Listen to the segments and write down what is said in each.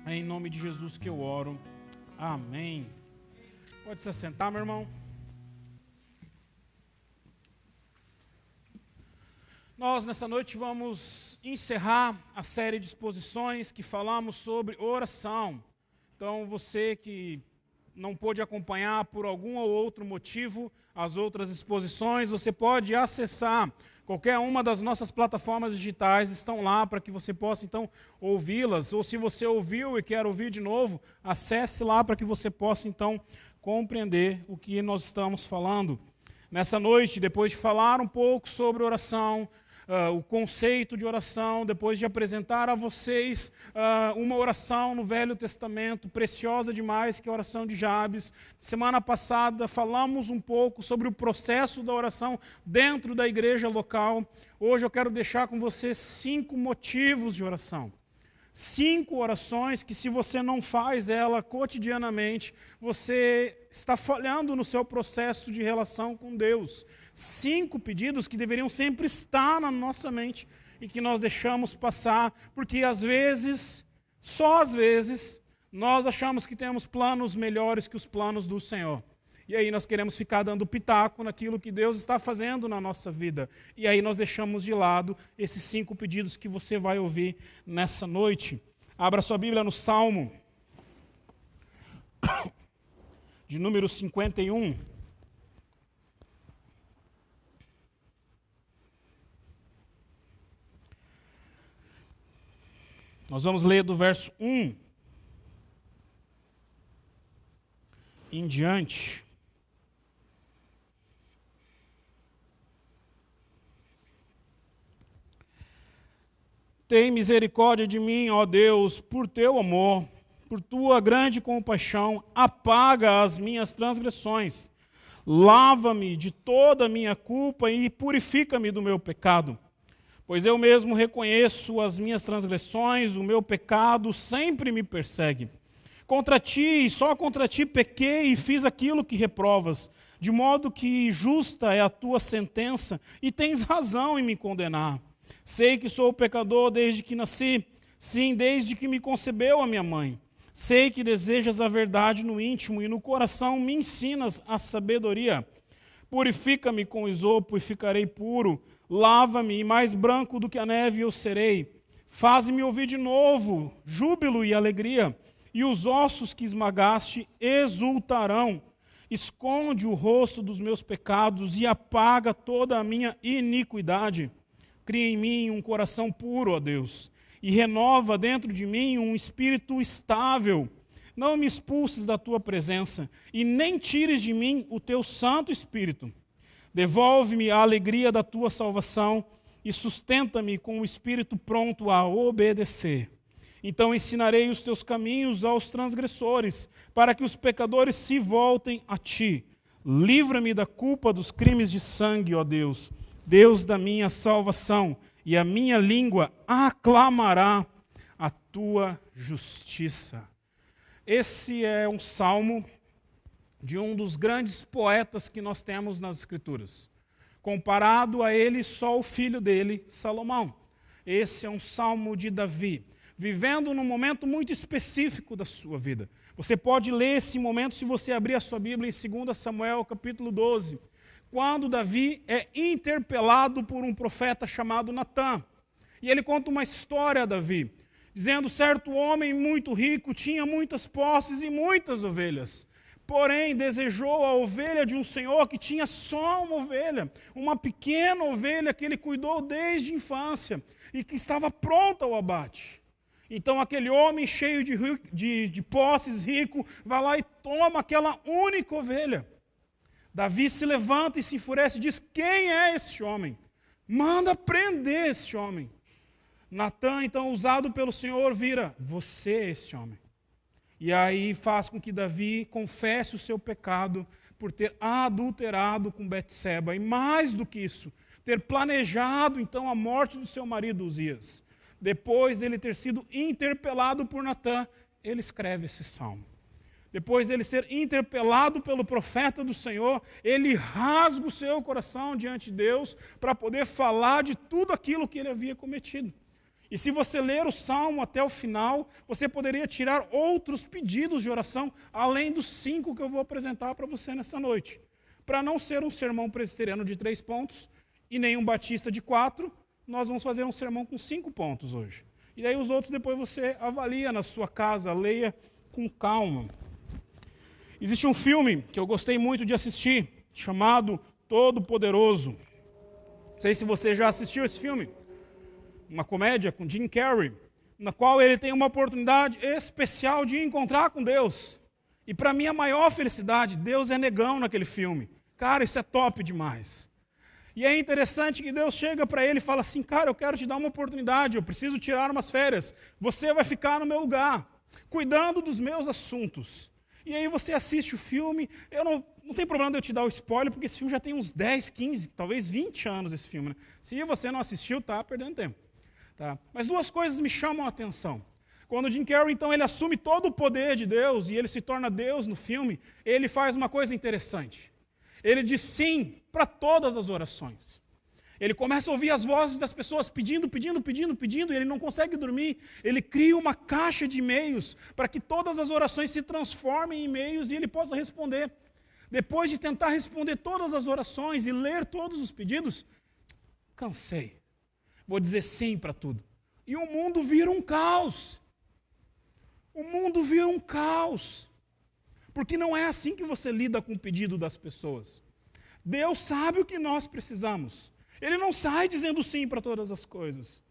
É em nome de Jesus que eu oro. Amém. Pode se assentar, meu irmão. Nós, nessa noite, vamos encerrar a série de exposições que falamos sobre oração. Então, você que não pôde acompanhar por algum ou outro motivo as outras exposições, você pode acessar qualquer uma das nossas plataformas digitais, estão lá para que você possa, então, ouvi-las. Ou se você ouviu e quer ouvir de novo, acesse lá para que você possa, então, compreender o que nós estamos falando. Nessa noite, depois de falar um pouco sobre oração, o conceito de oração, depois de apresentar a vocês uma oração no Velho Testamento, preciosa demais, que é a oração de Jabes. Semana passada falamos um pouco sobre o processo da oração dentro da igreja local. Hoje eu quero deixar com vocês 5 motivos de oração. 5 orações que, se você não faz ela cotidianamente, você está falhando no seu processo de relação com Deus. 5 pedidos que deveriam sempre estar na nossa mente e que nós deixamos passar, porque às vezes, só às vezes, nós achamos que temos planos melhores que os planos do Senhor. E aí nós queremos ficar dando pitaco naquilo que Deus está fazendo na nossa vida. E aí nós deixamos de lado esses 5 pedidos que você vai ouvir nessa noite. Abra sua Bíblia no Salmo de número 51. Nós vamos ler do verso 1 em diante. Tem misericórdia de mim, ó Deus, por teu amor, por tua grande compaixão, apaga as minhas transgressões. Lava-me de toda a minha culpa e purifica-me do meu pecado. Pois eu mesmo reconheço as minhas transgressões, o meu pecado sempre me persegue. Contra ti, e só contra ti pequei e fiz aquilo que reprovas, de modo que justa é a tua sentença e tens razão em me condenar. Sei que sou pecador desde que nasci, sim, desde que me concebeu a minha mãe. Sei que desejas a verdade no íntimo e no coração me ensinas a sabedoria. Purifica-me com esopo e ficarei puro. Lava-me e mais branco do que a neve eu serei. Faze-me ouvir de novo júbilo e alegria, e os ossos que esmagaste exultarão. Esconde o rosto dos meus pecados e apaga toda a minha iniquidade. Cria em mim um coração puro, ó Deus, e renova dentro de mim um espírito estável. Não me expulses da tua presença, e nem tires de mim o teu Santo Espírito. Devolve-me a alegria da tua salvação, e sustenta-me com o espírito pronto a obedecer. Então ensinarei os teus caminhos aos transgressores, para que os pecadores se voltem a ti. Livra-me da culpa dos crimes de sangue, ó Deus, Deus da minha salvação, e a minha língua aclamará a tua justiça. Esse é um salmo de um dos grandes poetas que nós temos nas Escrituras. Comparado a ele, só o filho dele, Salomão. Esse é um salmo de Davi, vivendo num momento muito específico da sua vida. Você pode ler esse momento se você abrir a sua Bíblia em 2 Samuel, capítulo 12. Quando Davi é interpelado por um profeta chamado Natã. E ele conta uma história a Davi, dizendo: certo homem muito rico tinha muitas posses e muitas ovelhas. Porém, desejou a ovelha de um senhor que tinha só uma ovelha, uma pequena ovelha que ele cuidou desde a infância e que estava pronta ao abate. Então aquele homem cheio de posses, rico, vai lá e toma aquela única ovelha. Davi se levanta e se enfurece e diz: quem é esse homem? Manda prender esse homem. Natã, então, usado pelo Senhor, vira: você é esse homem. E aí faz com que Davi confesse o seu pecado por ter adulterado com Betseba. E mais do que isso, ter planejado, então, a morte do seu marido Uzias. Depois dele ter sido interpelado por Natã, ele escreve esse salmo. Depois dele ser interpelado pelo profeta do Senhor, ele rasga o seu coração diante de Deus para poder falar de tudo aquilo que ele havia cometido. E se você ler o Salmo até o final, você poderia tirar outros pedidos de oração, além dos 5 que eu vou apresentar para você nessa noite. Para não ser um sermão presbiteriano de 3 pontos e nenhum batista de 4, nós vamos fazer um sermão com 5 pontos hoje. E aí os outros depois você avalia na sua casa, leia com calma. Existe um filme que eu gostei muito de assistir, chamado Todo-Poderoso. Não sei se você já assistiu esse filme. Uma comédia com Jim Carrey, na qual ele tem uma oportunidade especial de encontrar com Deus. E para mim a maior felicidade, Deus é negão naquele filme. Cara, isso é top demais. E é interessante que Deus chega para ele e fala assim, cara, eu quero te dar uma oportunidade, eu preciso tirar umas férias, você vai ficar no meu lugar, cuidando dos meus assuntos. E aí você assiste o filme, não tem problema de eu te dar o spoiler, porque esse filme já tem uns 10, 15, talvez 20 anos esse filme. Né? Se você não assistiu, tá perdendo tempo. Tá? Mas 2 coisas me chamam a atenção. Quando o Jim Carrey, então, ele assume todo o poder de Deus e ele se torna Deus no filme, ele faz uma coisa interessante. Ele diz sim para todas as orações. Ele começa a ouvir as vozes das pessoas pedindo, e ele não consegue dormir. Ele cria uma caixa de e-mails para que todas as orações se transformem em e-mails e ele possa responder. Depois de tentar responder todas as orações e ler todos os pedidos, cansei. Vou dizer sim para tudo. E o mundo vira um caos. O mundo vira um caos. Porque não é assim que você lida com o pedido das pessoas. Deus sabe o que nós precisamos. Ele não sai dizendo sim para todas as coisas.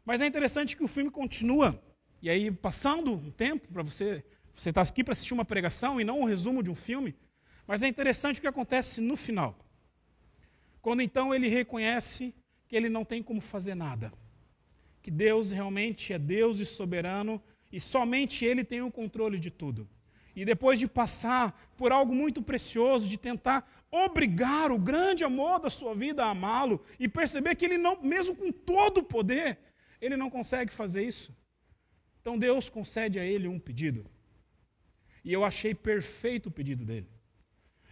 Mas é interessante que o filme continua. E aí, passando um tempo para você está aqui para assistir uma pregação e não um resumo de um filme. Mas é interessante o que acontece no final. Quando então ele reconhece que ele não tem como fazer nada. Que Deus realmente é Deus e soberano e somente Ele tem o controle de tudo. E depois de passar por algo muito precioso, de tentar obrigar o grande amor da sua vida a amá-lo e perceber que ele não, mesmo com todo o poder, ele não consegue fazer isso. Então Deus concede a ele um pedido. E eu achei perfeito o pedido dele.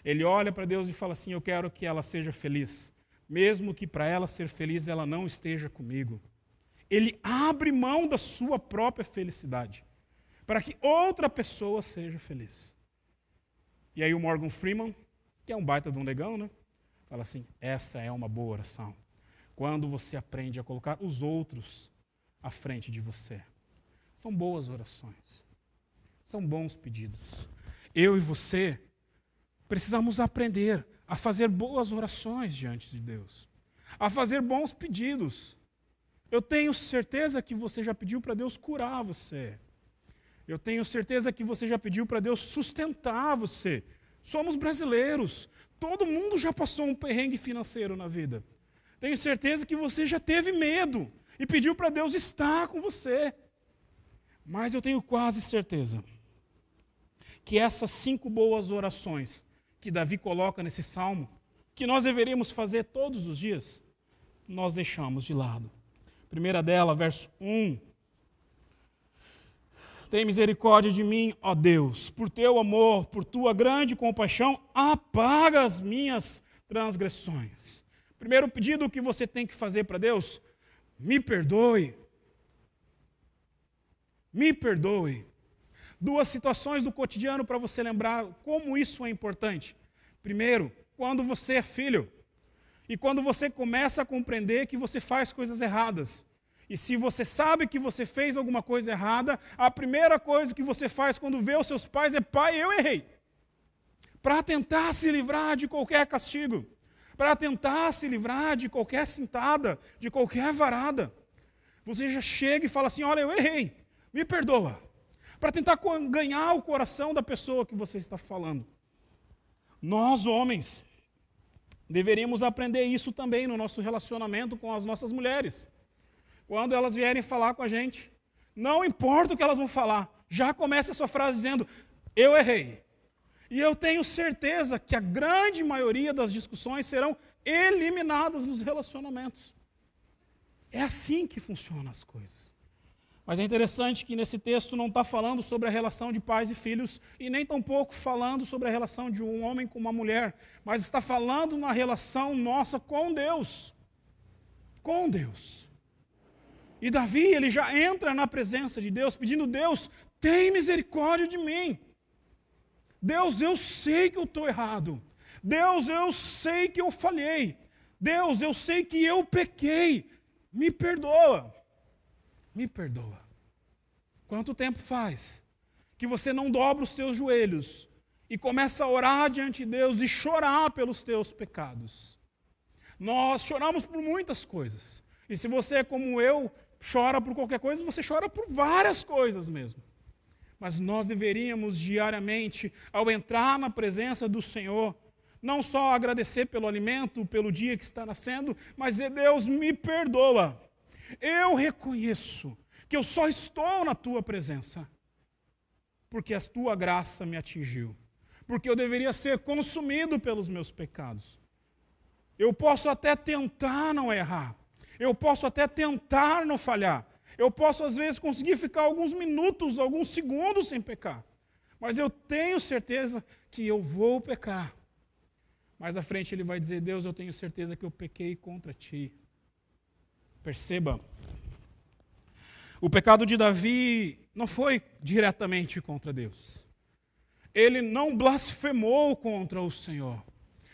Ele olha para Deus e fala assim, eu quero que ela seja feliz, mesmo que para ela ser feliz ela não esteja comigo. Ele abre mão da sua própria felicidade para que outra pessoa seja feliz. E aí o Morgan Freeman, que é um baita de um negão, né? Fala assim, essa é uma boa oração. Quando você aprende a colocar os outros à frente de você. São boas orações. São bons pedidos. Eu e você precisamos aprender a fazer boas orações diante de Deus. A fazer bons pedidos. Eu tenho certeza que você já pediu para Deus curar você. Eu tenho certeza que você já pediu para Deus sustentar você. Somos brasileiros. Todo mundo já passou um perrengue financeiro na vida. Tenho certeza que você já teve medo e pediu para Deus estar com você. Mas eu tenho quase certeza que essas 5 boas orações que Davi coloca nesse salmo, que nós deveríamos fazer todos os dias, nós deixamos de lado. Primeira dela, verso 1. Tem misericórdia de mim, ó Deus, por teu amor, por tua grande compaixão, apaga as minhas transgressões. Primeiro pedido que você tem que fazer para Deus, me perdoe. Me perdoe. 2 situações do cotidiano para você lembrar como isso é importante. Primeiro, quando você é filho. E quando você começa a compreender que você faz coisas erradas. E se você sabe que você fez alguma coisa errada, a primeira coisa que você faz quando vê os seus pais é, pai, eu errei. Para tentar se livrar de qualquer castigo. Para tentar se livrar de qualquer cintada, de qualquer varada. Você já chega e fala assim, olha, eu errei, me perdoa. Para tentar ganhar o coração da pessoa que você está falando. Nós, homens, deveríamos aprender isso também no nosso relacionamento com as nossas mulheres. Quando elas vierem falar com a gente, não importa o que elas vão falar, já começa a sua frase dizendo, eu errei. E eu tenho certeza que a grande maioria das discussões serão eliminadas nos relacionamentos. É assim que funcionam as coisas. Mas é interessante que nesse texto não está falando sobre a relação de pais e filhos, e nem tampouco falando sobre a relação de um homem com uma mulher, mas está falando na relação nossa com Deus. Com Deus. E Davi, ele já entra na presença de Deus, pedindo: Deus, tem misericórdia de mim. Deus, eu sei que eu estou errado. Deus, eu sei que eu falhei. Deus, eu sei que eu pequei. Me perdoa. Me perdoa. Quanto tempo faz que você não dobra os teus joelhos e começa a orar diante de Deus e chorar pelos teus pecados? Nós choramos por muitas coisas. E se você é como eu, chora por qualquer coisa, você chora por várias coisas mesmo. Mas nós deveríamos diariamente, ao entrar na presença do Senhor, não só agradecer pelo alimento, pelo dia que está nascendo, mas dizer: Deus, me perdoa. Eu reconheço que eu só estou na tua presença porque a tua graça me atingiu, porque eu deveria ser consumido pelos meus pecados. Eu posso até tentar não errar, eu posso até tentar não falhar, eu posso às vezes conseguir ficar alguns minutos, alguns segundos sem pecar, mas eu tenho certeza que eu vou pecar. Mais à frente ele vai dizer: Deus, eu tenho certeza que eu pequei contra ti. Perceba, o pecado de Davi não foi diretamente contra Deus. Ele não blasfemou contra o Senhor.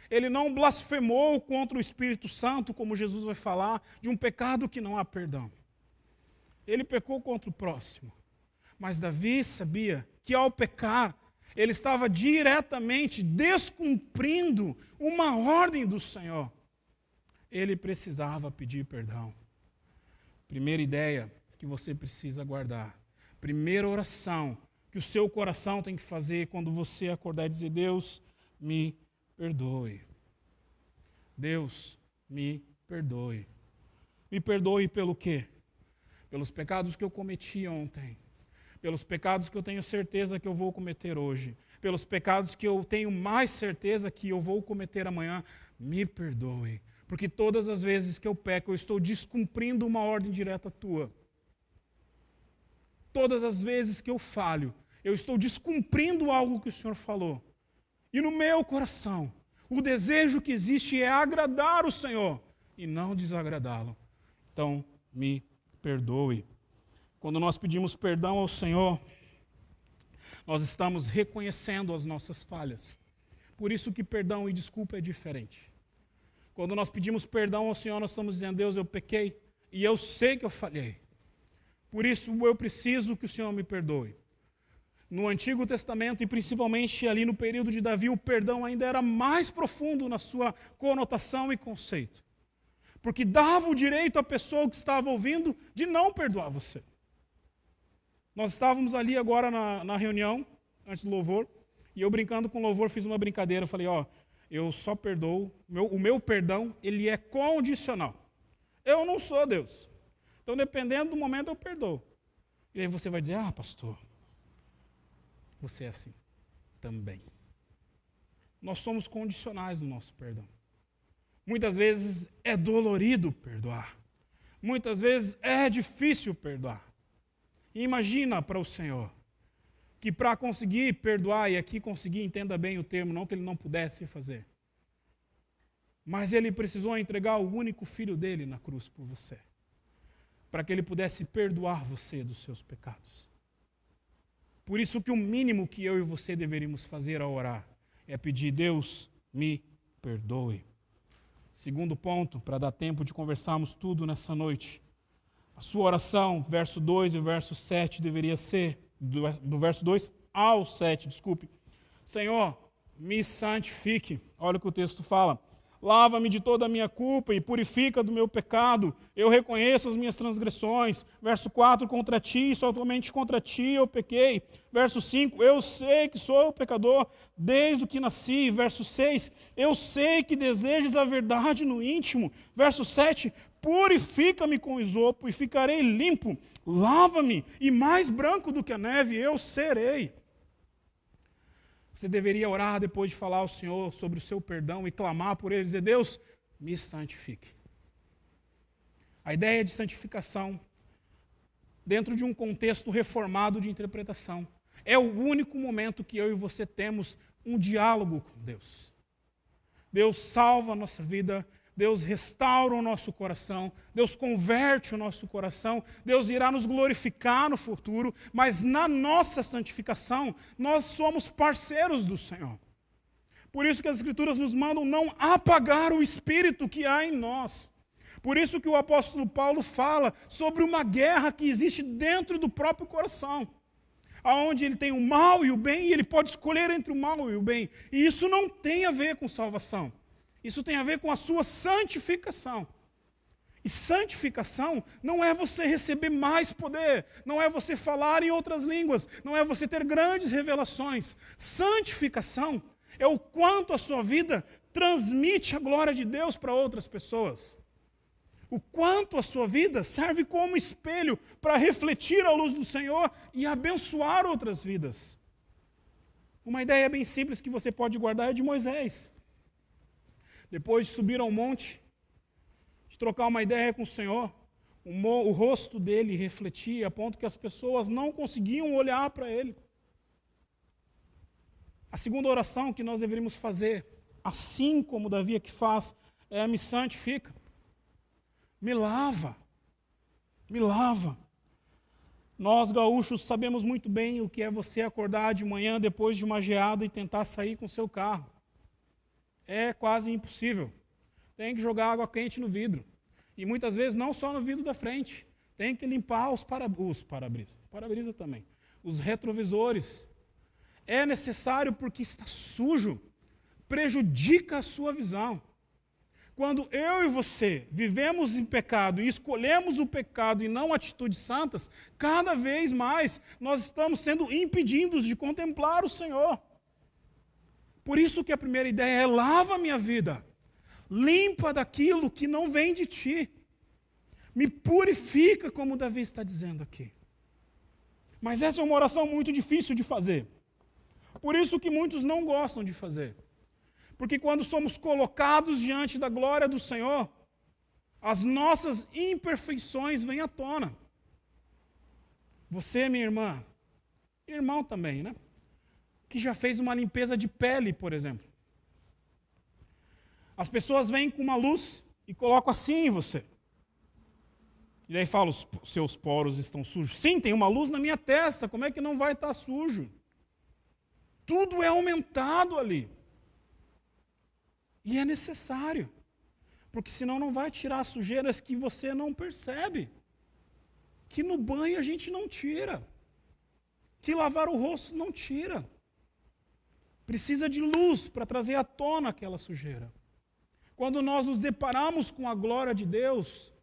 Ele não blasfemou contra o Espírito Santo, como Jesus vai falar, de um pecado que não há perdão. Ele pecou contra o próximo. Mas Davi sabia que ao pecar, ele estava diretamente descumprindo uma ordem do Senhor. Ele precisava pedir perdão. Primeira ideia que você precisa guardar. Primeira oração que o seu coração tem que fazer quando você acordar e dizer: Deus, me perdoe. Deus, me perdoe. Me perdoe pelo quê? Pelos pecados que eu cometi ontem. Pelos pecados que eu tenho certeza que eu vou cometer hoje. Pelos pecados que eu tenho mais certeza que eu vou cometer amanhã. Me perdoe. Porque todas as vezes que eu peco, eu estou descumprindo uma ordem direta tua. Todas as vezes que eu falho, eu estou descumprindo algo que o Senhor falou. E no meu coração, o desejo que existe é agradar o Senhor e não desagradá-lo. Então, me perdoe. Quando nós pedimos perdão ao Senhor, nós estamos reconhecendo as nossas falhas. Por isso que perdão e desculpa é diferente. Quando nós pedimos perdão ao Senhor, nós estamos dizendo: Deus, eu pequei e eu sei que eu falhei. Por isso eu preciso que o Senhor me perdoe. No Antigo Testamento, e principalmente ali no período de Davi, o perdão ainda era mais profundo na sua conotação e conceito. Porque dava o direito à pessoa que estava ouvindo de não perdoar você. Nós estávamos ali agora na reunião, antes do louvor, e eu brincando com o louvor fiz uma brincadeira. Eu falei: eu só perdoo, o meu perdão, ele é condicional. Eu não sou Deus. Então, dependendo do momento, eu perdoo. E aí você vai dizer: pastor, você é assim também. Nós somos condicionais no nosso perdão. Muitas vezes é dolorido perdoar. Muitas vezes é difícil perdoar. E imagina para o Senhor que para conseguir perdoar, e aqui conseguir, entenda bem o termo, não que ele não pudesse fazer, mas ele precisou entregar o único filho dele na cruz por você, para que ele pudesse perdoar você dos seus pecados. Por isso que o mínimo que eu e você deveríamos fazer ao orar é pedir: Deus, me perdoe. Segundo ponto, para dar tempo de conversarmos tudo nessa noite, a sua oração, verso 2 e verso 7, deveria ser, do verso 2 ao 7, desculpe: Senhor, me santifique. Olha o que o texto fala: lava-me de toda a minha culpa e purifica do meu pecado. Eu reconheço as minhas transgressões. Verso 4, contra ti, somente contra ti eu pequei. Verso 5, eu sei que sou pecador desde o que nasci. Verso 6, eu sei que desejas a verdade no íntimo. Verso 7, purifica-me com isopo e ficarei limpo. Lava-me e mais branco do que a neve eu serei. Você deveria orar depois de falar ao Senhor sobre o seu perdão e clamar por ele, dizer: Deus, me santifique. A ideia de santificação, dentro de um contexto reformado de interpretação, é o único momento que eu e você temos um diálogo com Deus. Deus salva a nossa vida, Deus restaura o nosso coração, Deus converte o nosso coração, Deus irá nos glorificar no futuro, mas na nossa santificação, nós somos parceiros do Senhor. Por isso que as Escrituras nos mandam não apagar o Espírito que há em nós. Por isso que o apóstolo Paulo fala sobre uma guerra que existe dentro do próprio coração, onde ele tem o mal e o bem, e ele pode escolher entre o mal e o bem. E isso não tem a ver com salvação. Isso tem a ver com a sua santificação. E santificação não é você receber mais poder, não é você falar em outras línguas, não é você ter grandes revelações. Santificação é o quanto a sua vida transmite a glória de Deus para outras pessoas. O quanto a sua vida serve como espelho para refletir a luz do Senhor e abençoar outras vidas. Uma ideia bem simples que você pode guardar é de Moisés. Depois de subir ao monte, de trocar uma ideia com o Senhor, o rosto dele refletia a ponto que as pessoas não conseguiam olhar para ele. A segunda oração que nós deveríamos fazer, assim como Davi aqui faz, é: me santifica, me lava, me lava. Nós gaúchos sabemos muito bem o que é você acordar de manhã depois de uma geada e tentar sair com o seu carro. É quase impossível. Tem que jogar água quente no vidro. E muitas vezes não só no vidro da frente. Tem que limpar os para-brisa. Para-brisa também. Os retrovisores. É necessário porque está sujo. Prejudica a sua visão. Quando eu e você vivemos em pecado e escolhemos o pecado e não atitudes santas, cada vez mais nós estamos sendo impedidos de contemplar o Senhor. Por isso que a primeira ideia é: lava a minha vida, limpa daquilo que não vem de ti, me purifica, como Davi está dizendo aqui. Mas essa é uma oração muito difícil de fazer, por isso que muitos não gostam de fazer, porque quando somos colocados diante da glória do Senhor, as nossas imperfeições vêm à tona. Você, minha irmã, irmão também, né? Que já fez uma limpeza de pele, por exemplo. As pessoas vêm com uma luz e colocam assim em você. E aí falam: os seus poros estão sujos. Sim, tem uma luz na minha testa, como é que não vai estar sujo? Tudo é aumentado ali. E é necessário, porque senão não vai tirar as sujeiras que você não percebe. Que no banho a gente não tira. Que lavar o rosto não tira. Precisa de luz para trazer à tona aquela sujeira. Quando nós nos deparamos com a glória de Deus,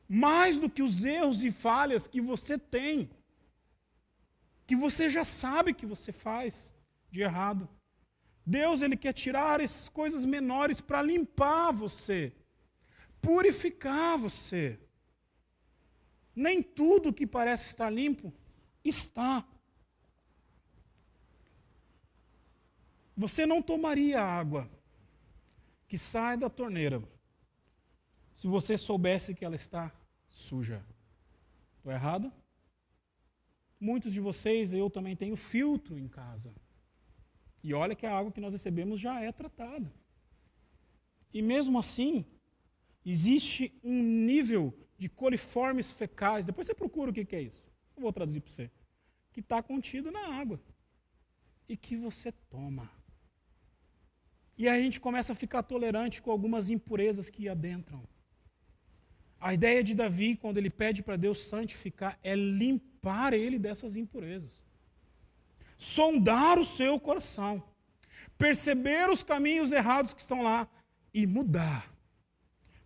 mais do que os erros e falhas que você tem, que você já sabe que você faz de errado, Deus, Ele quer tirar essas coisas menores para limpar você, purificar você. Nem tudo que parece estar limpo está. Você não tomaria água que sai da torneira se você soubesse que ela está suja. Estou errado? Muitos de vocês, eu também tenho filtro em casa. E olha que a água que nós recebemos já é tratada. E mesmo assim, existe um nível de coliformes fecais. Depois você procura o que é isso. Eu vou traduzir para você. Que está contido na água. E que você toma. E aí a gente começa a ficar tolerante com algumas impurezas que adentram. A ideia de Davi, quando ele pede para Deus santificar, é limpar ele dessas impurezas. Sondar o seu coração. Perceber os caminhos errados que estão lá e mudar.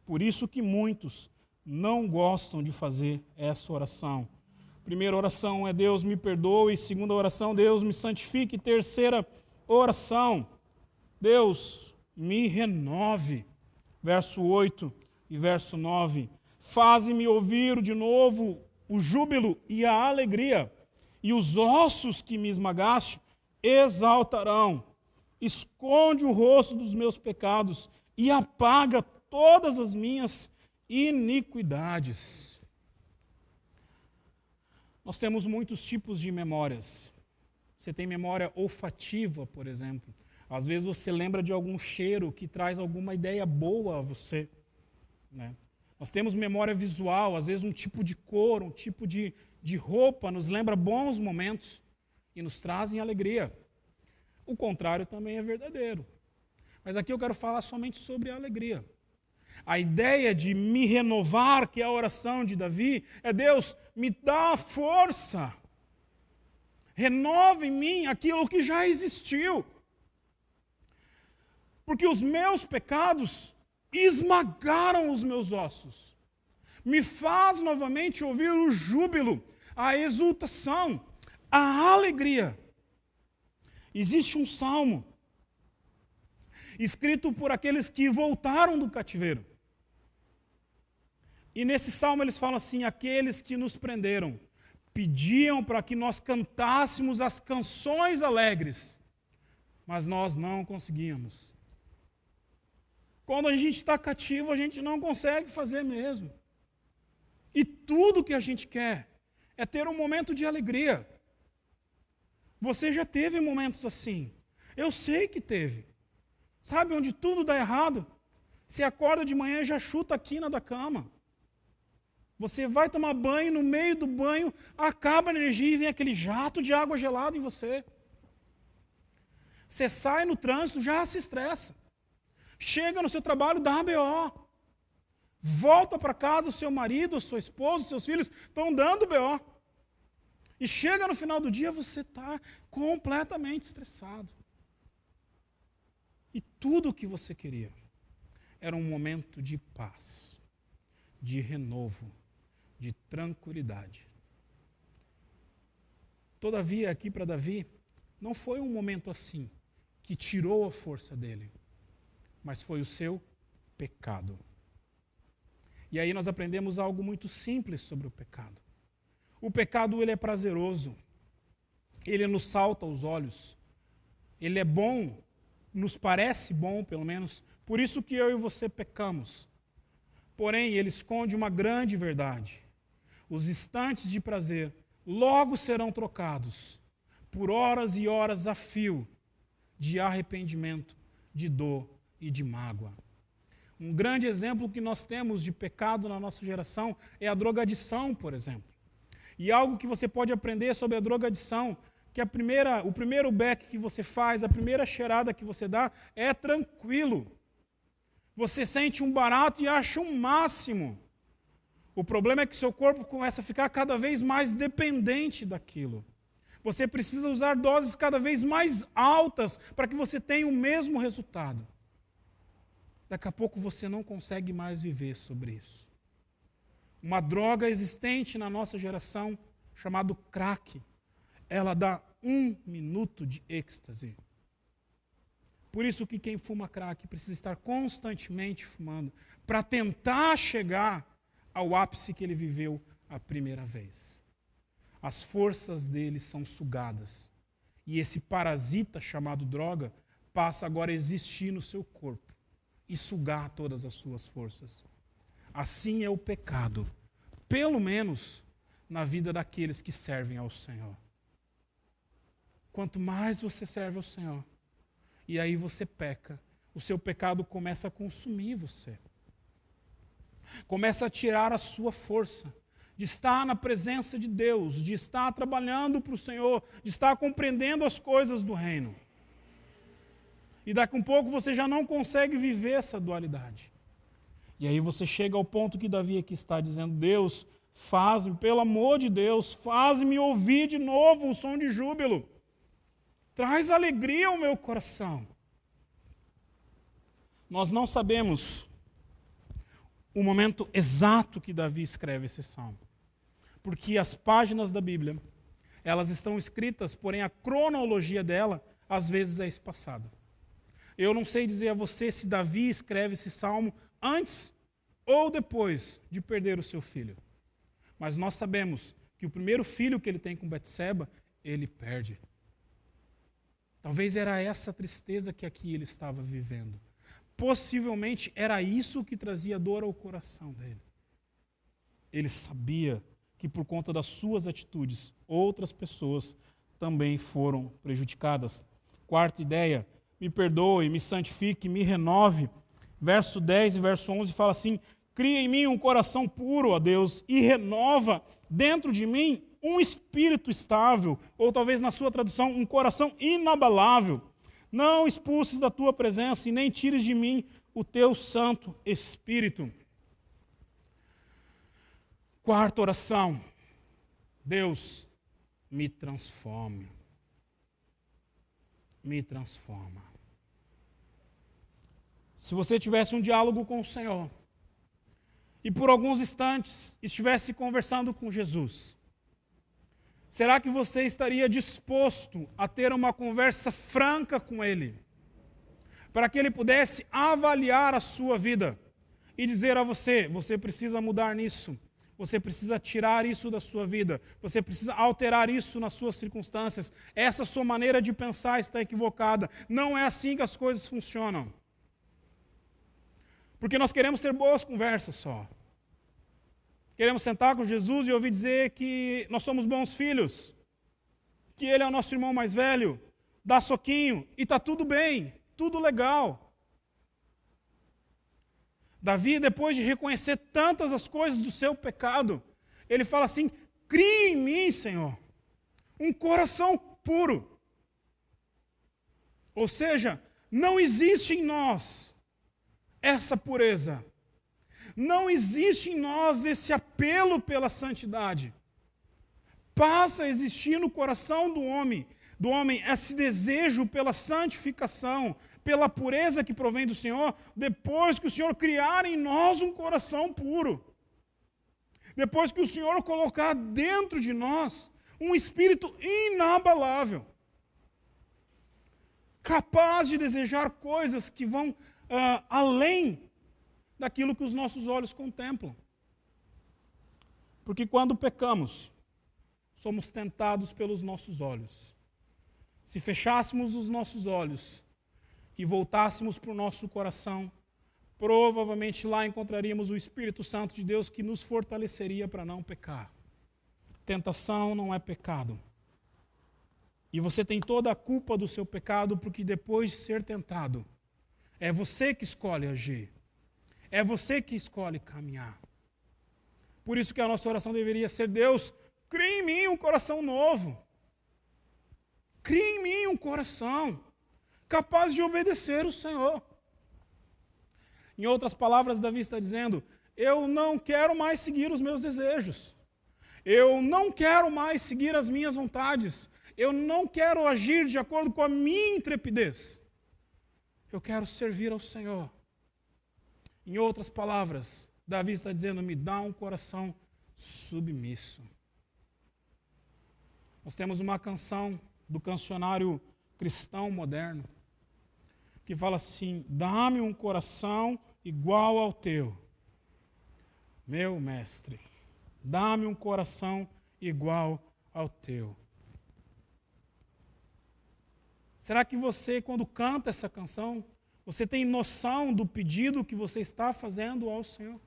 Por isso que muitos não gostam de fazer essa oração. Primeira oração é: Deus me perdoe. Segunda oração: Deus me santifique. Terceira oração: Deus me renove. Verso 8 e verso 9. Faze-me ouvir de novo o júbilo e a alegria, e os ossos que me esmagaste exaltarão. Esconde o rosto dos meus pecados e apaga todas as minhas iniquidades. Nós temos muitos tipos de memórias. Você tem memória olfativa, por exemplo. Às vezes você lembra de algum cheiro que traz alguma ideia boa a você. né? Nós temos memória visual, às vezes um tipo de cor, um tipo de roupa nos lembra bons momentos e nos trazem alegria. O contrário também é verdadeiro. Mas aqui eu quero falar somente sobre a alegria. A ideia de me renovar, que é a oração de Davi, é Deus, me dá força. Renova em mim aquilo que já existiu. Porque os meus pecados esmagaram os meus ossos. Me faz novamente ouvir o júbilo, a exultação, a alegria. Existe um salmo escrito por aqueles que voltaram do cativeiro. E nesse salmo eles falam assim: aqueles que nos prenderam pediam para que nós cantássemos as canções alegres, mas nós não conseguíamos. Quando a gente está cativo, a gente não consegue fazer mesmo. E tudo que a gente quer é ter um momento de alegria. Você já teve momentos assim. Eu sei que teve. Sabe onde tudo dá errado? Você acorda de manhã e já chuta a quina da cama. Você vai tomar banho, no meio do banho, acaba a energia e vem aquele jato de água gelada em você. Você sai no trânsito, já se estressa. Chega no seu trabalho, dá BO. Volta para casa, o seu marido, a sua esposa, os seus filhos estão dando BO. E chega no final do dia, você está completamente estressado. E tudo o que você queria era um momento de paz, de renovo, de tranquilidade. Todavia, aqui para Davi, não foi um momento assim que tirou a força dele, mas foi o seu pecado. E aí nós aprendemos algo muito simples sobre o pecado. O pecado, ele é prazeroso, ele nos salta aos olhos, ele é bom, nos parece bom, pelo menos, por isso que eu e você pecamos. Porém, ele esconde uma grande verdade. Os instantes de prazer logo serão trocados por horas e horas a fio de arrependimento, de dor e de mágoa. Um grande exemplo que nós temos de pecado na nossa geração é a drogadição, por exemplo. E algo que você pode aprender sobre a drogadição, que o primeiro beck que você faz, a primeira cheirada que você dá, é tranquilo. Você sente um barato e acha um máximo. O problema é que seu corpo começa a ficar cada vez mais dependente daquilo. Você precisa usar doses cada vez mais altas para que você tenha o mesmo resultado. Daqui a pouco você não consegue mais viver sobre isso. Uma droga existente na nossa geração, chamada crack, ela dá 1 minuto de êxtase. Por isso que quem fuma crack precisa estar constantemente fumando para tentar chegar ao ápice que ele viveu a primeira vez. As forças dele são sugadas. E esse parasita chamado droga passa agora a existir no seu corpo e sugar todas as suas forças. Assim é o pecado, pelo menos na vida daqueles que servem ao Senhor. Quanto mais você serve ao Senhor, e aí você peca, o seu pecado começa a consumir você. Começa a tirar a sua força de estar na presença de Deus, de estar trabalhando para o Senhor, de estar compreendendo as coisas do reino. E daqui a um pouco você já não consegue viver essa dualidade. E aí você chega ao ponto que Davi aqui está dizendo: Deus, faz-me, pelo amor de Deus, faz-me ouvir de novo o som de júbilo. Traz alegria ao meu coração. Nós não sabemos o momento exato que Davi escreve esse salmo. Porque as páginas da Bíblia, elas estão escritas, porém a cronologia dela, às vezes, é espaçada. Eu não sei dizer a você se Davi escreve esse salmo antes ou depois de perder o seu filho. Mas nós sabemos que o primeiro filho que ele tem com Betseba, ele perde. Talvez era essa tristeza que aqui ele estava vivendo. Possivelmente era isso que trazia dor ao coração dele. Ele sabia que por conta das suas atitudes, outras pessoas também foram prejudicadas. Quarta ideia: me perdoe, me santifique, me renove. Verso 10 e verso 11 fala assim: Cria em mim um coração puro, ó Deus, e renova dentro de mim um espírito estável, ou talvez na sua tradução, um coração inabalável. Não expulses da tua presença e nem tires de mim o teu Santo Espírito. Quarta oração. Deus, me transforme. Me transforma. Se você tivesse um diálogo com o Senhor, e por alguns instantes estivesse conversando com Jesus, será que você estaria disposto a ter uma conversa franca com Ele? Para que Ele pudesse avaliar a sua vida e dizer a você, você precisa mudar nisso, você precisa tirar isso da sua vida, você precisa alterar isso nas suas circunstâncias, essa sua maneira de pensar está equivocada, não é assim que as coisas funcionam. Porque nós queremos ter boas conversas só. Queremos sentar com Jesus e ouvir dizer que nós somos bons filhos, que Ele é o nosso irmão mais velho, dá soquinho e está tudo bem, tudo legal. Davi, depois de reconhecer tantas as coisas do seu pecado, ele fala assim, cria em mim, Senhor, um coração puro. Ou seja, não existe em nós essa pureza. Não existe em nós esse apelo pela santidade. Passa a existir no coração do homem esse desejo pela santificação, pela pureza que provém do Senhor, depois que o Senhor criar em nós um coração puro. Depois que o Senhor colocar dentro de nós um espírito inabalável, capaz de desejar coisas que vão além daquilo que os nossos olhos contemplam. Porque quando pecamos, somos tentados pelos nossos olhos. Se fechássemos os nossos olhos e voltássemos para o nosso coração, provavelmente lá encontraríamos o Espírito Santo de Deus que nos fortaleceria para não pecar. Tentação não é pecado. E você tem toda a culpa do seu pecado, porque depois de ser tentado, é você que escolhe agir. É você que escolhe caminhar. Por isso que a nossa oração deveria ser, Deus, cria em mim um coração novo. Cria em mim um coração capaz de obedecer o Senhor. Em outras palavras, Davi está dizendo, eu não quero mais seguir os meus desejos. Eu não quero mais seguir as minhas vontades. Eu não quero agir de acordo com a minha intrepidez. Eu quero servir ao Senhor. Em outras palavras, Davi está dizendo, me dá um coração submisso. Nós temos uma canção do cancionário cristão moderno, que fala assim, dá-me um coração igual ao teu, meu mestre. Dá-me um coração igual ao teu. Será que você, quando canta essa canção, você tem noção do pedido que você está fazendo ao Senhor?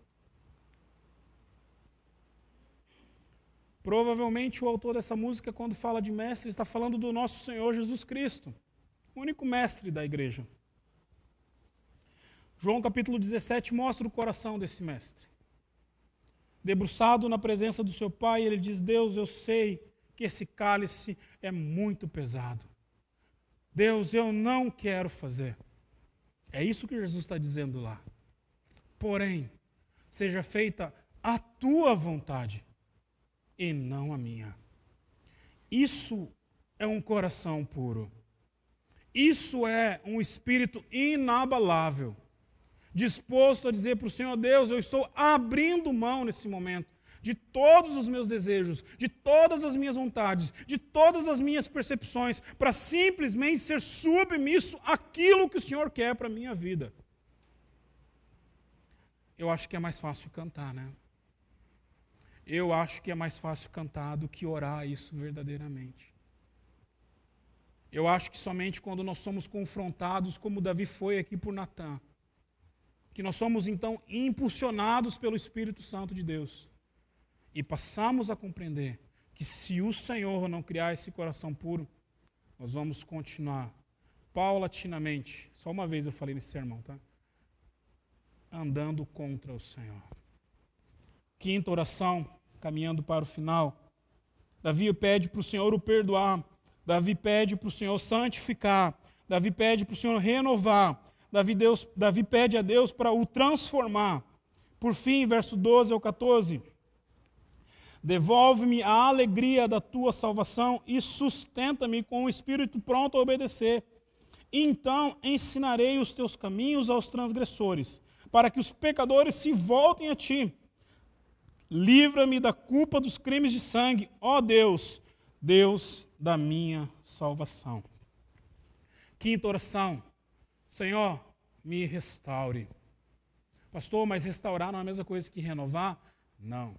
Provavelmente o autor dessa música, quando fala de mestre, está falando do nosso Senhor Jesus Cristo, o único mestre da igreja. João capítulo 17 mostra o coração desse mestre. Debruçado na presença do seu Pai, ele diz, Deus, eu sei que esse cálice é muito pesado. Deus, eu não quero fazer. É isso que Jesus está dizendo lá. Porém, seja feita a tua vontade e não a minha. Isso é um coração puro. Isso é um espírito inabalável, disposto a dizer para o Senhor, Deus, eu estou abrindo mão nesse momento de todos os meus desejos, de todas as minhas vontades, de todas as minhas percepções, para simplesmente ser submisso àquilo que o Senhor quer para a minha vida. Eu acho que é mais fácil cantar, né? Eu acho que é mais fácil cantar do que orar isso verdadeiramente. Eu acho que somente quando nós somos confrontados, como Davi foi aqui por Natã, que nós somos então impulsionados pelo Espírito Santo de Deus e passamos a compreender que se o Senhor não criar esse coração puro, nós vamos continuar paulatinamente. Só uma vez eu falei nesse sermão, tá? andando contra o Senhor. Quinta oração, caminhando para o final. Davi pede para o Senhor o perdoar. Davi pede para o Senhor santificar. Davi pede para o Senhor renovar. Davi pede a Deus para o transformar. Por fim, verso 12 ao 14. Devolve-me a alegria da tua salvação e sustenta-me com o espírito pronto a obedecer. Então ensinarei os teus caminhos aos transgressores, para que os pecadores se voltem a ti. Livra-me da culpa dos crimes de sangue, ó Deus, Deus da minha salvação. Quinta oração, Senhor, me restaure. Pastor, mas restaurar não é a mesma coisa que renovar? Não.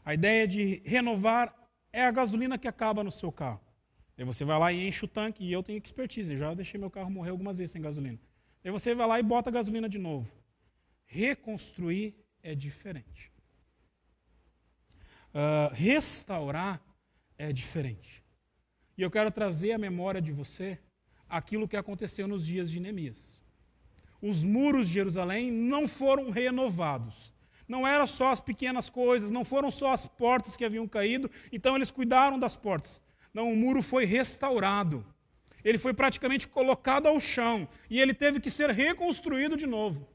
A ideia de renovar é a gasolina que acaba no seu carro. Aí você vai lá e enche o tanque, e eu tenho expertise, já deixei meu carro morrer algumas vezes sem gasolina. Aí você vai lá e bota a gasolina de novo. Reconstruir é diferente. Restaurar é diferente. E eu quero trazer à memória de você aquilo que aconteceu nos dias de Neemias. Os muros de Jerusalém não foram renovados. Não eram só as pequenas coisas, não foram só as portas que haviam caído, então eles cuidaram das portas. Não, o muro foi restaurado. Ele foi praticamente colocado ao chão e ele teve que ser reconstruído de novo.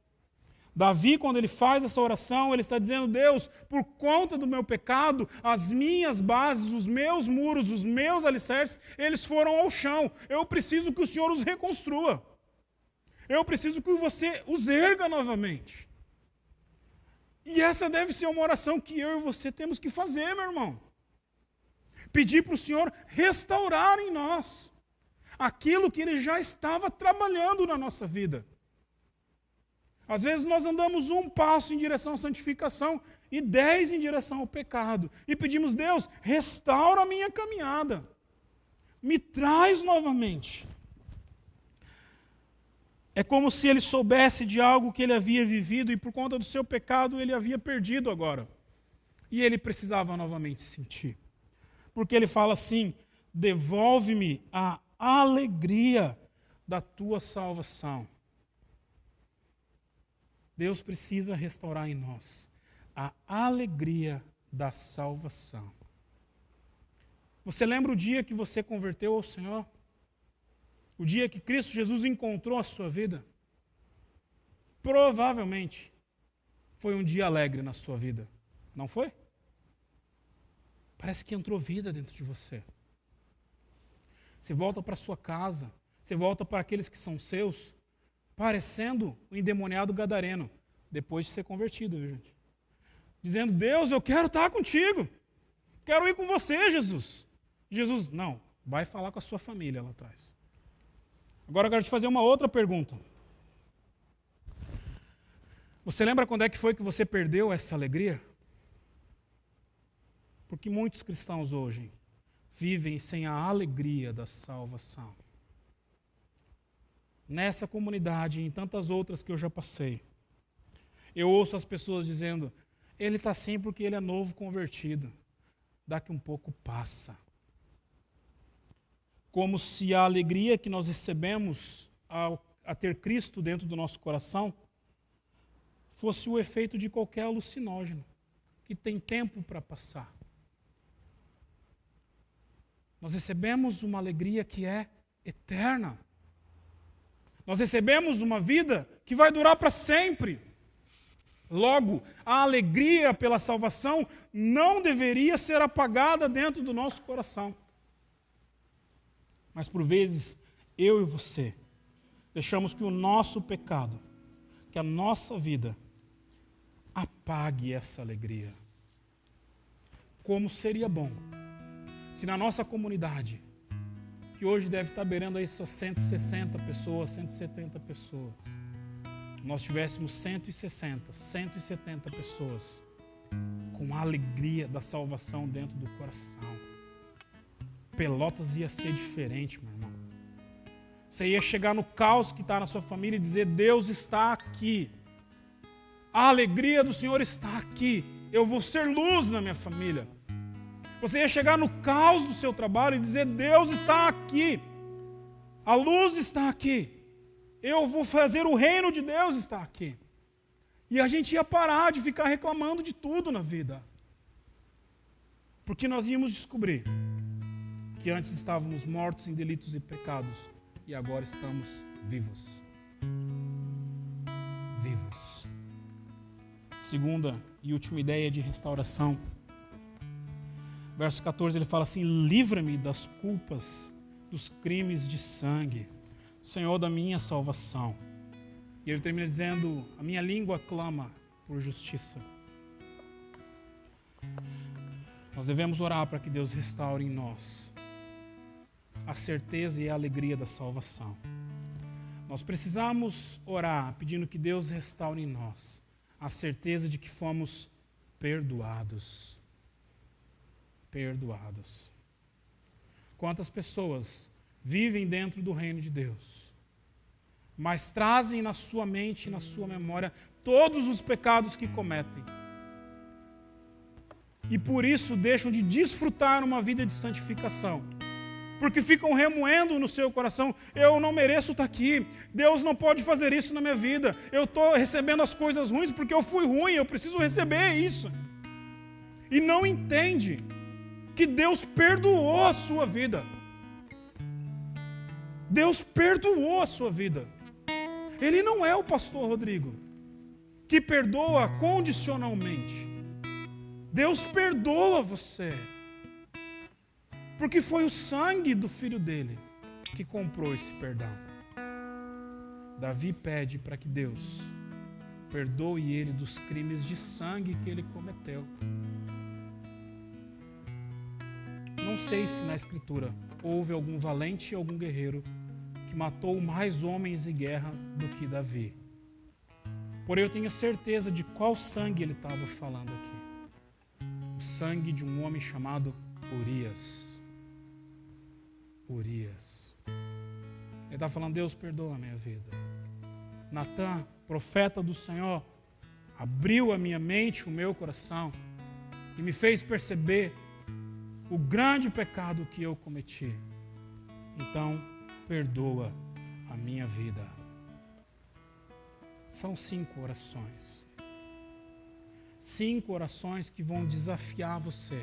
Davi, quando ele faz essa oração, ele está dizendo: Deus, por conta do meu pecado, as minhas bases, os meus muros, os meus alicerces, eles foram ao chão. Eu preciso que o Senhor os reconstrua. Eu preciso que você os erga novamente. E essa deve ser uma oração que eu e você temos que fazer, meu irmão. Pedir para o Senhor restaurar em nós aquilo que Ele já estava trabalhando na nossa vida. Às vezes nós andamos um passo em direção à santificação e 10 em direção ao pecado. E pedimos: Deus, restaura a minha caminhada. Me traz novamente. É como se ele soubesse de algo que ele havia vivido e por conta do seu pecado ele havia perdido agora. E ele precisava novamente sentir. Porque ele fala assim: devolve-me a alegria da tua salvação. Deus precisa restaurar em nós a alegria da salvação. Você lembra o dia que você converteu ao Senhor? O dia que Cristo Jesus encontrou a sua vida? Provavelmente foi um dia alegre na sua vida, não foi? Parece que entrou vida dentro de você. Você volta para sua casa, você volta para aqueles que são seus, parecendo o endemoniado gadareno, depois de ser convertido, viu, gente? Dizendo: Deus, eu quero estar contigo, quero ir com você, Jesus. Jesus: não, vai falar com a sua família lá atrás. Agora eu quero te fazer uma outra pergunta. Você lembra quando é que foi que você perdeu essa alegria? Porque muitos cristãos hoje vivem sem a alegria da salvação. Nessa comunidade e em tantas outras que eu já passei, eu ouço as pessoas dizendo: ele está assim porque ele é novo convertido. Daqui um pouco passa. Como se a alegria que nós recebemos a ter Cristo dentro do nosso coração fosse o efeito de qualquer alucinógeno, que tem tempo para passar. Nós recebemos uma alegria que é eterna. Nós recebemos uma vida que vai durar para sempre. Logo, a alegria pela salvação não deveria ser apagada dentro do nosso coração. Mas por vezes, eu e você deixamos que o nosso pecado, que a nossa vida, apague essa alegria. Como seria bom se na nossa comunidade, que hoje deve estar beirando aí só 160 pessoas, 170 pessoas, nós tivéssemos 160, 170 pessoas com a alegria da salvação dentro do coração. Pelotas ia ser diferente, meu irmão. Você ia chegar no caos que está na sua família e dizer: Deus está aqui. A alegria do Senhor está aqui. Eu vou ser luz na minha família. Você ia chegar no caos do seu trabalho e dizer: Deus está aqui. A luz está aqui. Eu vou fazer o reino de Deus estar aqui. E a gente ia parar de ficar reclamando de tudo na vida. Porque nós íamos descobrir que antes estávamos mortos em delitos e pecados e agora estamos vivos. Vivos. Segunda e última ideia de restauração. Verso 14, ele fala assim: livra-me das culpas, dos crimes de sangue, Senhor da minha salvação. E ele termina dizendo: a minha língua clama por justiça. Nós devemos orar para que Deus restaure em nós a certeza e a alegria da salvação. Nós precisamos orar pedindo que Deus restaure em nós a certeza de que fomos perdoados. Perdoados. Quantas pessoas vivem dentro do reino de Deus, mas trazem na sua mente e na sua memória todos os pecados que cometem. E por isso deixam de desfrutar uma vida de santificação. Porque ficam remoendo no seu coração: eu não mereço estar aqui, Deus não pode fazer isso na minha vida, eu estou recebendo as coisas ruins porque eu fui ruim, eu preciso receber isso. E não entende que Deus perdoou a sua vida. Deus perdoou a sua vida. Ele não é o pastor Rodrigo, que perdoa condicionalmente. Deus perdoa você, porque foi o sangue do Filho dele que comprou esse perdão. Davi pede para que Deus perdoe ele dos crimes de sangue que ele cometeu. Não sei se na Escritura houve algum valente e algum guerreiro que matou mais homens em guerra do que Davi. Porém, eu tenho certeza de qual sangue ele estava falando aqui. O sangue de um homem chamado Urias. Urias. Ele está falando: Deus, perdoa a minha vida. Natã, profeta do Senhor, abriu a minha mente, o meu coração, e me fez perceber o grande pecado que eu cometi. Então, perdoa a minha vida. São 5 orações. 5 orações que vão desafiar você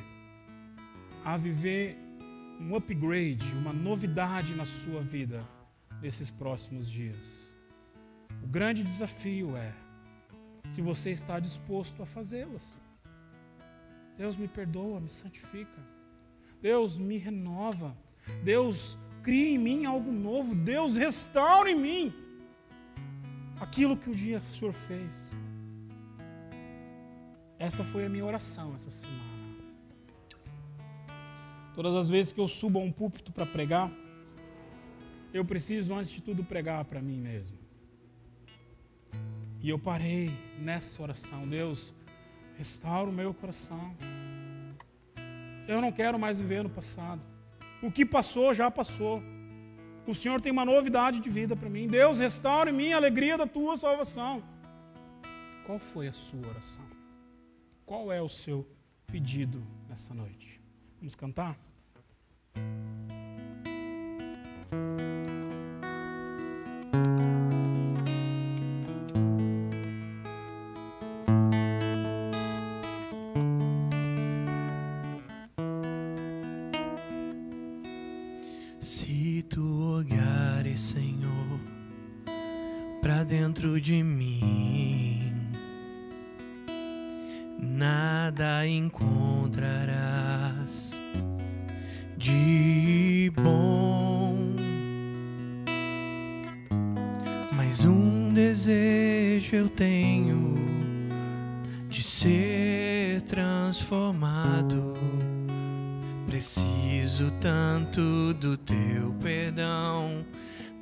a viver um upgrade, uma novidade na sua vida nesses próximos dias. O grande desafio é se você está disposto a fazê-las. Deus, me perdoa, me santifica. Deus, me renova. Deus, cria em mim algo novo. Deus, restaura em mim aquilo que um dia o Senhor fez. Essa foi a minha oração essa semana. Todas as vezes que eu subo a um púlpito para pregar, eu preciso, antes de tudo, pregar para mim mesmo. E eu parei nessa oração: Deus, restaura o meu coração. Eu não quero mais viver no passado. O que passou, já passou. O Senhor tem uma novidade de vida para mim. Deus, restaura em mim a alegria da tua salvação. Qual foi a sua oração? Qual é o seu pedido nessa noite? Vamos cantar? Se tu olhares, Senhor, pra dentro de mim, nada encontrarás de bom, mas um desejo eu tenho de ser transformado. Preciso tanto do teu perdão,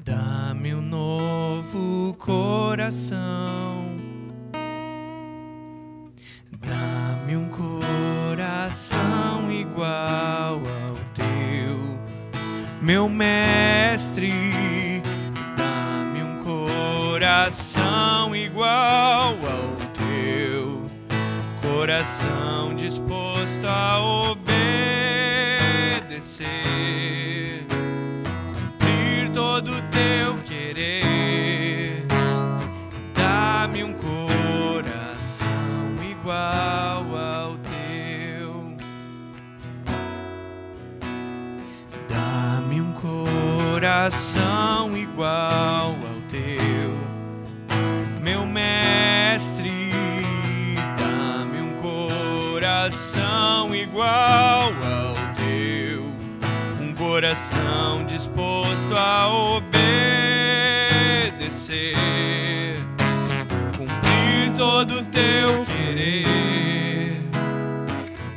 dá-me um novo coração. Dá-me um coração igual ao teu, meu mestre. Dá-me um coração igual ao teu, coração disposto a obedecer, cumprir todo o teu querer. coração igual ao teu, meu mestre. Dá-me um coração igual ao teu, um coração disposto a obedecer, cumprir todo o teu querer.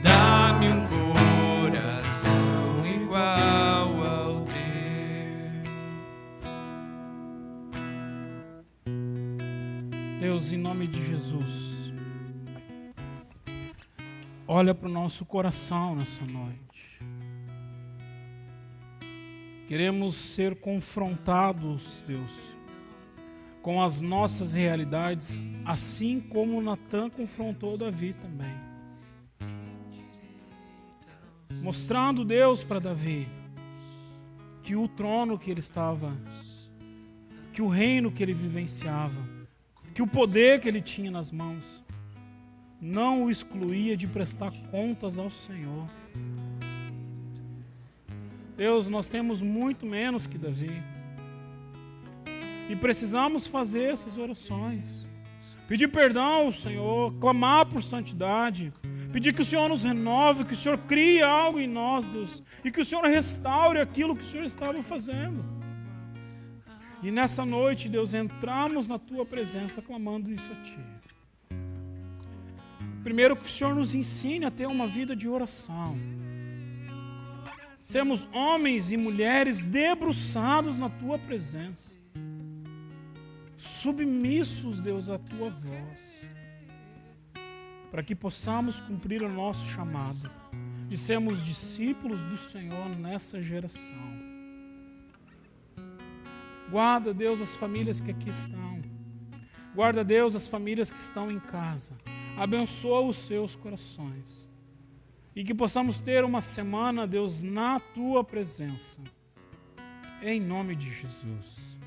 Dá-me um coração igual ao teu. Deus, em nome de Jesus, olha para o nosso coração nessa noite. Queremos ser confrontados, Deus, com as nossas realidades, assim como Natan confrontou Davi também. Mostrando, Deus, para Davi que o trono que ele estava, que o reino que ele vivenciava, que o poder que ele tinha nas mãos, não o excluía de prestar contas ao Senhor. Deus, nós temos muito menos que Davi. E precisamos fazer essas orações. Pedir perdão ao Senhor, clamar por santidade, pedir que o Senhor nos renove, que o Senhor crie algo em nós, Deus, e que o Senhor restaure aquilo que o Senhor estava fazendo. E nessa noite, Deus, entramos na Tua presença clamando isso a Ti. Primeiro, que o Senhor nos ensine a ter uma vida de oração. Sermos homens e mulheres debruçados na Tua presença, submissos, Deus, à Tua voz, para que possamos cumprir o nosso chamado de sermos discípulos do Senhor nessa geração. Guarda, Deus, as famílias que aqui estão. Guarda, Deus, as famílias que estão em casa. Abençoa os seus corações. E que possamos ter uma semana, Deus, na Tua presença. Em nome de Jesus.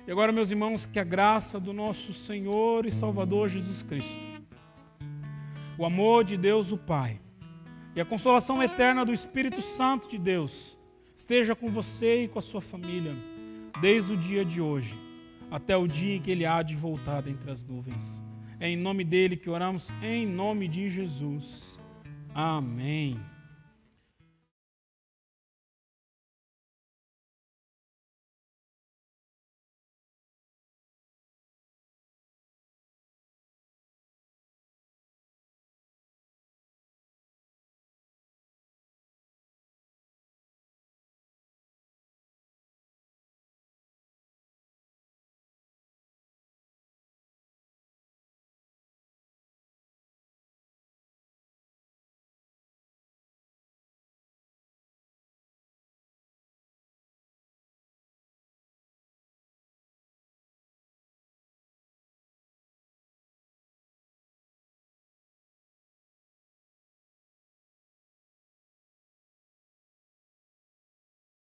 E agora, meus irmãos, que a graça do nosso Senhor e Salvador Jesus Cristo, o amor de Deus o Pai e a consolação eterna do Espírito Santo de Deus esteja com você e com a sua família, desde o dia de hoje até o dia em que Ele há de voltar dentre as nuvens. É em nome dEle que oramos, em nome de Jesus. Amém.